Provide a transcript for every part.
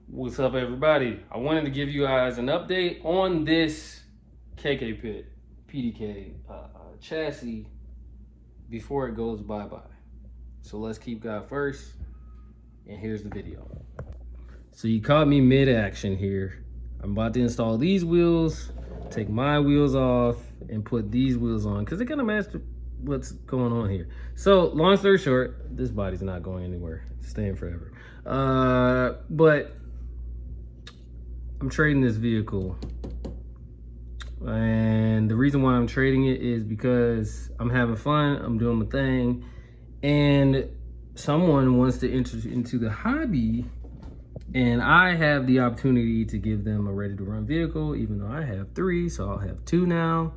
What's up, everybody? I wanted to give you guys an update on this KKPit PDK chassis before it goes bye-bye. So let's keep God first, and here's the video. So you caught me mid-action here. I'm about to install these wheels, take my wheels off, and put these wheels on because they're gonna match what's going on here. So long story short, this body's not going anywhere. It's staying forever. But I'm trading this vehicle, and the reason why I'm trading it is because I'm having fun, I'm doing my thing, and someone wants to enter into the hobby, and I have the opportunity to give them a ready to run vehicle, even though I have 3, so I'll have 2 now.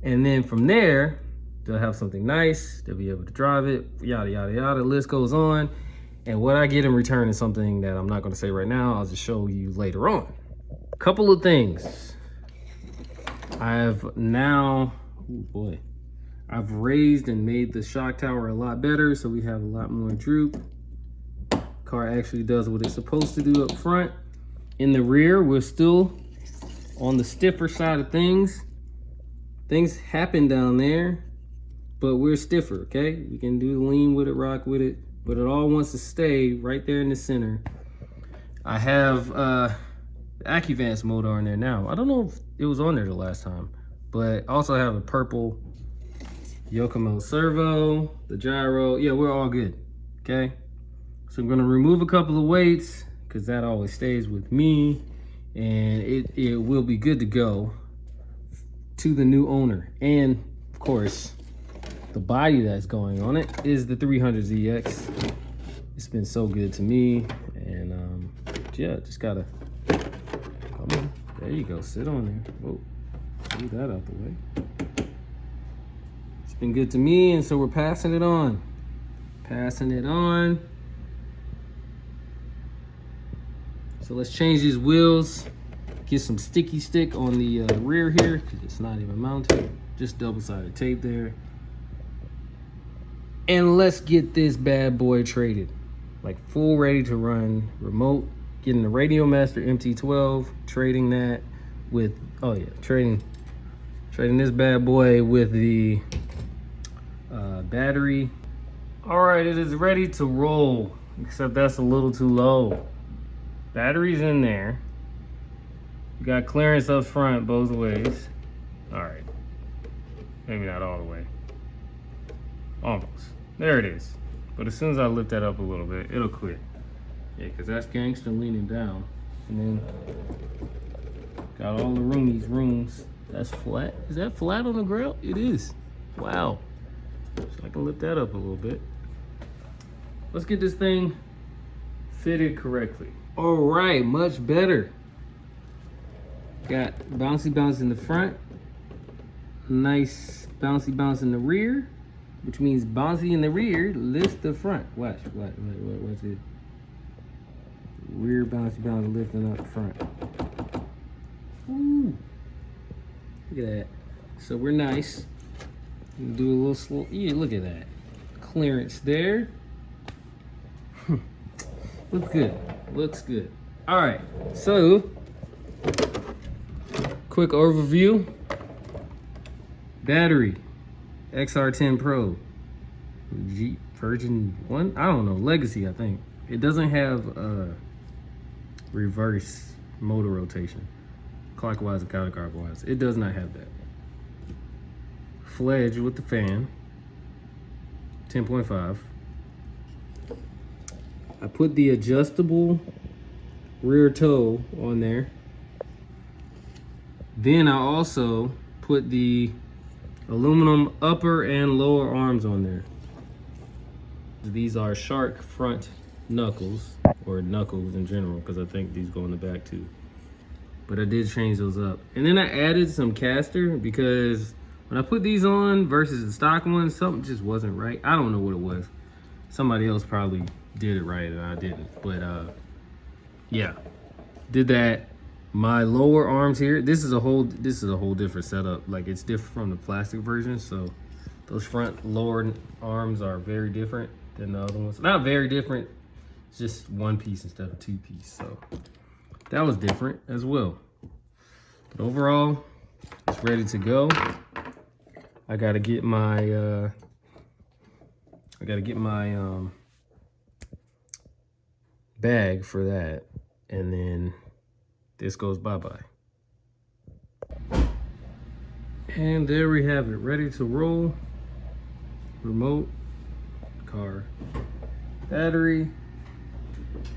And then from there, they'll have something nice, they'll be able to drive it, yada, yada, yada, the list goes on. And what I get in return is something that I'm not gonna say right now, I'll just show you later on. Couple of things. I've now, oh boy, I've raised and made the shock tower a lot better, so we have a lot more droop. Car actually does what it's supposed to do up front. In the rear, we're still on the stiffer side of things. Things happen down there, but we're stiffer, okay? We can do lean with it, rock with it, but it all wants to stay right there in the center. I have the AccuVance motor on there now. I don't know if it was on there the last time, but I also have a purple Yokomo servo, the gyro. Yeah, we're all good, okay? So I'm gonna remove a couple of weights because that always stays with me, and it will be good to go to the new owner. And of course, the body that's going on it is the 300ZX. It's been so good to me, and yeah, just gotta, come on, there you go, sit on there. Whoa, move that out the way. It's been good to me, and so we're passing it on. Passing it on. So let's change these wheels. Get some sticky stick on the rear here, because it's not even mounted. Just double-sided tape there. And let's get this bad boy traded. Like full ready to run remote. Getting the Radio Master MT12, trading that with, oh yeah, trading this bad boy with the battery. All right, it is ready to roll, except that's a little too low. Battery's in there. You got clearance up front both ways. All right, maybe not all the way. Almost. There it is. But as soon as I lift that up a little bit, it'll clear. Yeah, because that's gangster leaning down. And then got all the rooms. That's flat. Is that flat on the ground? It is. Wow. So I can lift that up a little bit. Let's get this thing fitted correctly. All right, much better. Got bouncy in the front. Nice bouncy in the rear. Which means bouncy in the rear, lift the front. Watch it. Rear bouncy, lifting up the front. Ooh. Look at that. So we're nice. Do a little slow, yeah, look at that. Clearance there. Looks good, looks good. All right, so, quick overview. Battery. XR10 Pro, Jeep version 1, I don't know, Legacy, I think. It doesn't have reverse motor rotation, clockwise and counterclockwise. It does not have that. Fledge with the fan, 10.5. I put the adjustable rear toe on there. Then I also put the aluminum upper and lower arms on there. These are shark front knuckles, or knuckles in general, because I think these go in the back too. But I did change those up. And then I added some caster, because when I put these on versus the stock ones, something just wasn't right. I don't know what it was. Somebody else probably did it right and I didn't. But yeah, did that. My lower arms here, this is a whole different setup. Like, it's different from the plastic version, so those front lower arms are very different than the other ones. Not very different, it's just one piece instead of 2 piece. So that was different as well. But overall, it's ready to go. I gotta get my bag for that, and then this goes bye-bye. And there we have it, ready to roll. Remote, car, battery,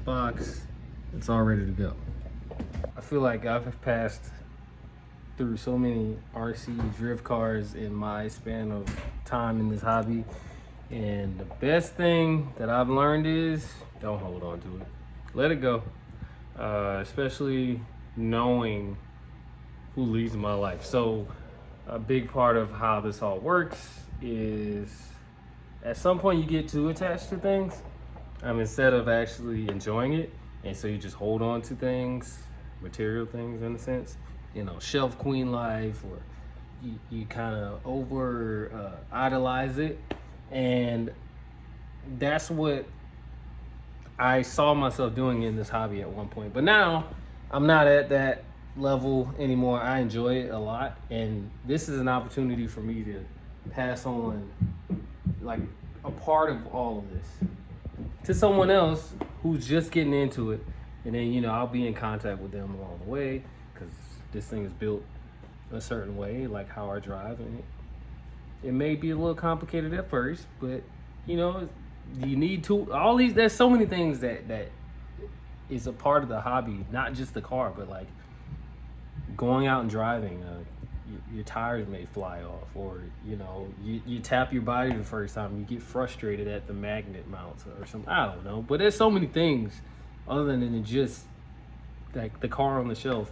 box, it's all ready to go. I feel like I've passed through so many RC drift cars in my span of time in this hobby, and the best thing that I've learned is don't hold on to it. Let it go, especially knowing who leads my life. So a big part of how this all works is at some point you get too attached to things, instead of actually enjoying it, and so you just hold on to things, material things in a sense, you know, shelf queen life, or you kind of over idolize it. And that's what I saw myself doing in this hobby at one point, but now I'm not at that level anymore. I enjoy it a lot, and this is an opportunity for me to pass on like a part of all of this to someone else who's just getting into it, and then, you know, I'll be in contact with them along the way, because this thing is built a certain way, like how I drive, and it may be a little complicated at first, but you know, you need to all these, there's so many things that is a part of the hobby, not just the car, but like going out and driving. Your tires may fly off, or you know, you tap your body the first time, you get frustrated at the magnet mounts or something. I don't know, but there's so many things other than just like the car on the shelf,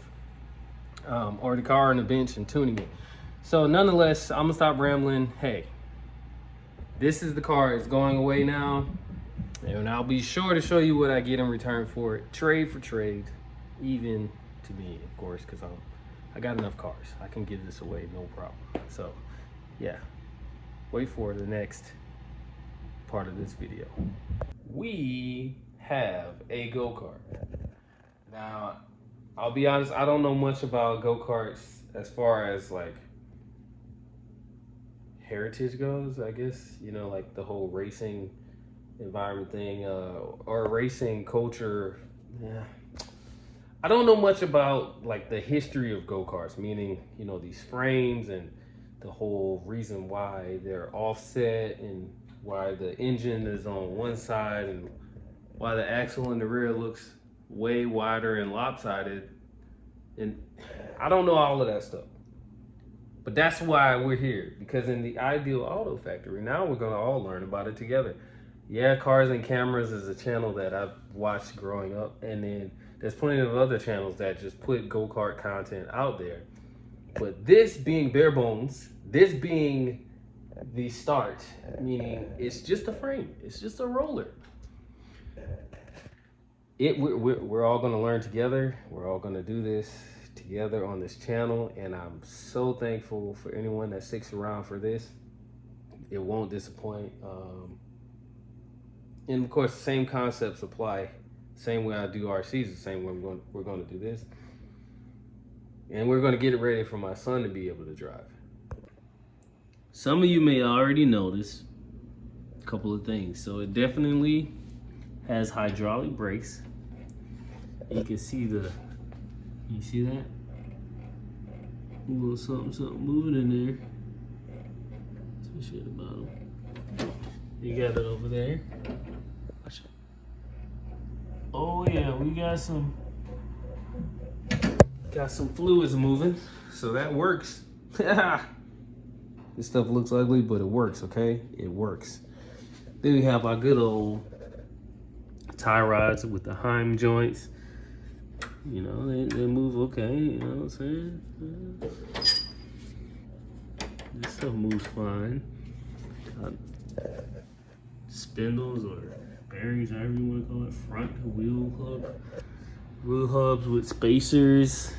or the car on the bench and tuning it. So nonetheless, I'm gonna stop rambling. Hey, this is the car. It's going away now, and I'll be sure to show you what I get in return for it, trade for trade, even to me, of course, because I got enough cars. I can give this away, no problem. So yeah, wait for the next part of this video. We have a go-kart. Now, I'll be honest, I don't know much about go-karts as far as like heritage goes, I guess, you know, like the whole racing environment thing, or racing culture. Yeah, I don't know much about like the history of go-karts, meaning, you know, these frames and the whole reason why they're offset, and why the engine is on one side, and why the axle in the rear looks way wider and lopsided. And I don't know all of that stuff, but that's why we're here, because in the Ideal Auto Factory, now we're gonna all learn about it together. Yeah, Cars and Cameras is a channel that I've watched growing up, and then there's plenty of other channels that just put go-kart content out there. But this being bare bones, this being the start, meaning it's just a frame, it's just a roller. We're all gonna learn together. We're all gonna do this together on this channel, and I'm so thankful for anyone that sticks around for this. It won't disappoint. And of course, the same concepts apply. Same way I do RCs, the same way we're going to do this. And we're going to get it ready for my son to be able to drive. Some of you may already notice a couple of things. So it definitely has hydraulic brakes. You can see you see that? A little something moving in there. Especially at the bottom. You got it over there. Oh yeah, we got some fluids moving, so that works. This stuff looks ugly, but it works, okay? It works. Then we have our good old tie rods with the Heim joints. You know, they move okay, you know what I'm saying? This stuff moves fine. Spindles or bearings, however you want to call it, front wheel hubs with spacers.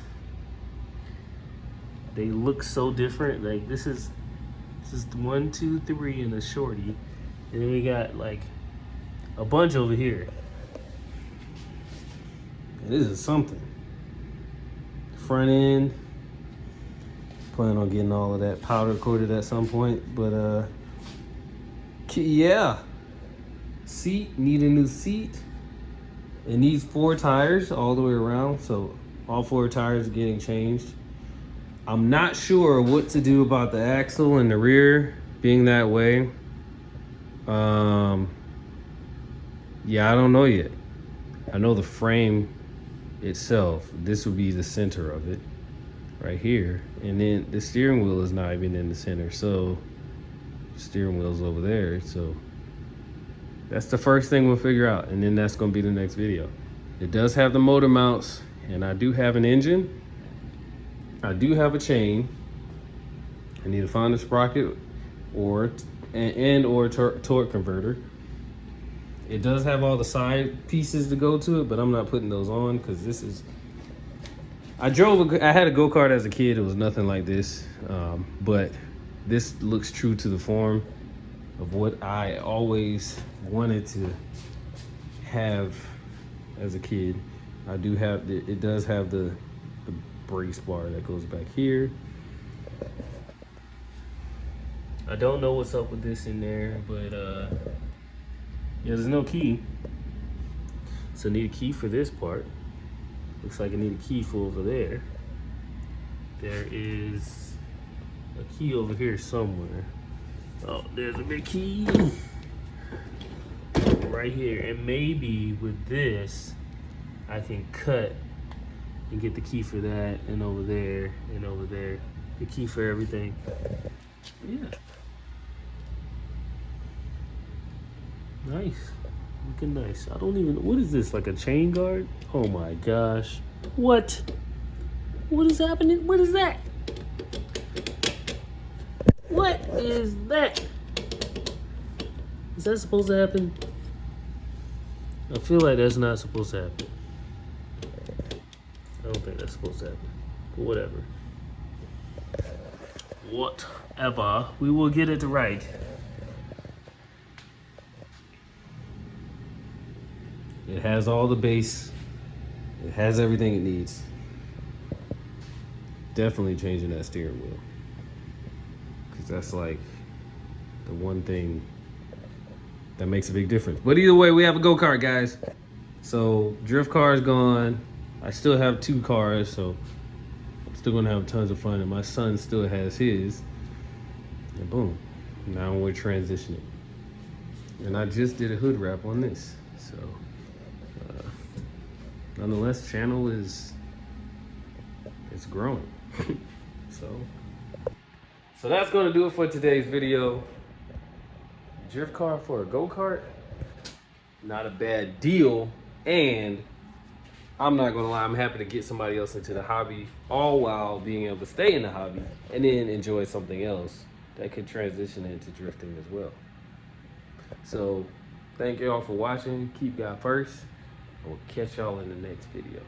They look so different. Like this is the 1, 2, 3 and a shorty, and then we got like a bunch over here. And this is something. front end. Plan on getting all of that powder coated at some point, but yeah. Seat, need a new seat. It needs 4 tires all the way around, so all 4 tires are getting changed. I'm not sure what to do about the axle and the rear being that way. Yeah, I don't know yet. I know the frame itself, this would be the center of it right here, and then the steering wheel is not even in the center, so the steering wheel's over there. So that's the first thing we'll figure out, and then that's going to be the next video. It does have the motor mounts, and I do have an engine. I do have a chain. I need to find a sprocket or torque converter. It does have all the side pieces to go to it, but I'm not putting those on because this is... I had a go-kart as a kid. It was nothing like this, but this looks true to the form of what I always wanted to have as a kid. I do have it does have the brace bar that goes back here. I don't know what's up with this in there, but yeah, there's no key, so I need a key for this part. Looks like I need a key for over there. There is a key over here somewhere. Oh, there's a big key right here, and maybe with this I can cut and get the key for that, and over there and over there, the key for everything. Yeah, nice, looking nice. I don't even, what is this, like a chain guard? Oh my gosh, what is happening? What is that? What is that? Is that supposed to happen? I feel like that's not supposed to happen. I don't think that's supposed to happen, but whatever. Whatever, we will get it right. It has all the base. It has everything it needs. Definitely changing that steering wheel, because that's like the one thing that makes a big difference. But either way, we have a go-kart, guys. So drift car is gone. I still have 2 cars, so I'm still gonna have tons of fun, and my son still has his. And boom, now we're transitioning. And I just did a hood wrap on this, so nonetheless, channel is, it's growing. So that's gonna do it for today's video. Drift car for a go-kart, not a bad deal. And I'm not gonna lie, I'm happy to get somebody else into the hobby, all while being able to stay in the hobby and then enjoy something else that could transition into drifting as well. So thank you all for watching. Keep God first. I will catch y'all in the next video.